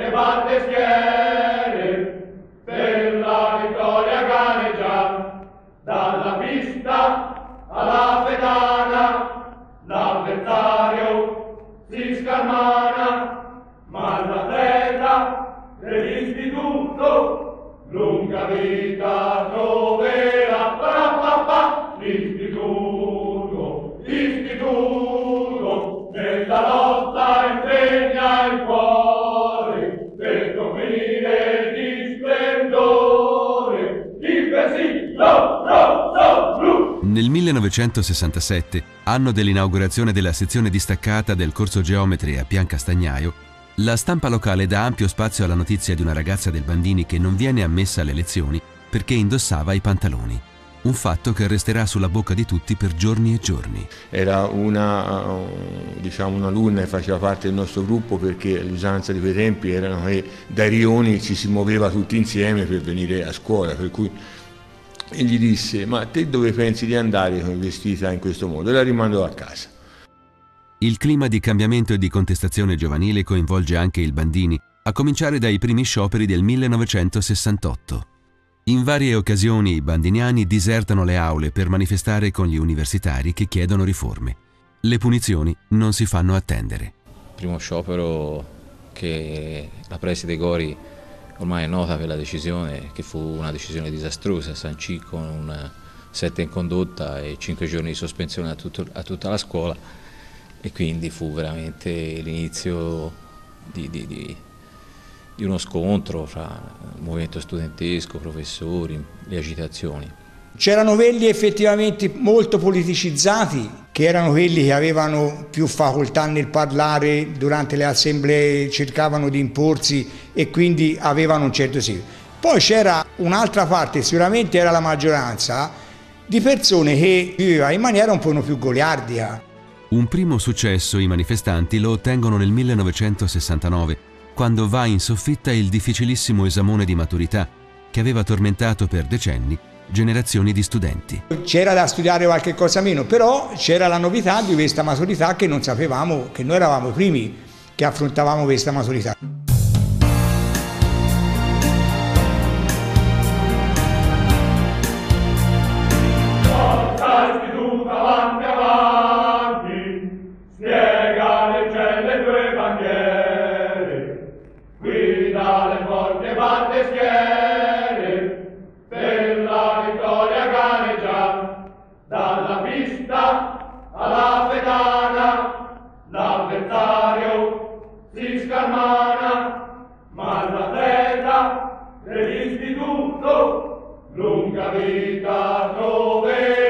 forte batte schiere, per la vittoria galleggia, dalla pista alla pedana, l'avversario si scalmana, ma l'atleta dell'istituto lunga vita troverà. L'istituto nella lotta impegna il cuore per dormire di splendore il vessillo rosso blu. Nel 1967, anno dell'inaugurazione della sezione distaccata del corso geometri a Piancastagnaio, la stampa locale dà ampio spazio alla notizia di una ragazza del Bandini che non viene ammessa alle lezioni perché indossava i pantaloni. Un fatto che resterà sulla bocca di tutti per giorni e giorni. Era un'alunna che faceva parte del nostro gruppo, perché l'usanza di quei tempi erano che dai rioni ci si muoveva tutti insieme per venire a scuola, per cui e gli disse: ma te dove pensi di andare vestita in questo modo? E la rimandò a casa. Il clima di cambiamento e di contestazione giovanile coinvolge anche il Bandini, a cominciare dai primi scioperi del 1968. In varie occasioni i bandiniani disertano le aule per manifestare con gli universitari che chiedono riforme. Le punizioni non si fanno attendere. Il primo sciopero che la preside Gori ormai è nota per la decisione, che fu una decisione disastrosa, sancì con un 7 in condotta e 5 giorni di sospensione a tutta la scuola, e quindi fu veramente l'inizio di uno scontro fra il movimento studentesco, professori, le agitazioni. C'erano quelli effettivamente molto politicizzati, che erano quelli che avevano più facoltà nel parlare durante le assemblee, cercavano di imporsi e quindi avevano un certo seguito. Poi c'era un'altra parte, sicuramente era la maggioranza, di persone che viveva in maniera un po' più goliardica. Un primo successo i manifestanti lo ottengono nel 1969, quando va in soffitta il difficilissimo esamone di maturità che aveva tormentato per decenni generazioni di studenti. C'era da studiare qualche cosa meno, però c'era la novità di questa maturità che non sapevamo, che noi eravamo i primi che affrontavamo questa maturità. Dalle forte batte schiere, per la vittoria galleggia, dalla pista alla pedana, l'avversario si scalmana, ma l'atleta dell'istituto lunga vita troverà.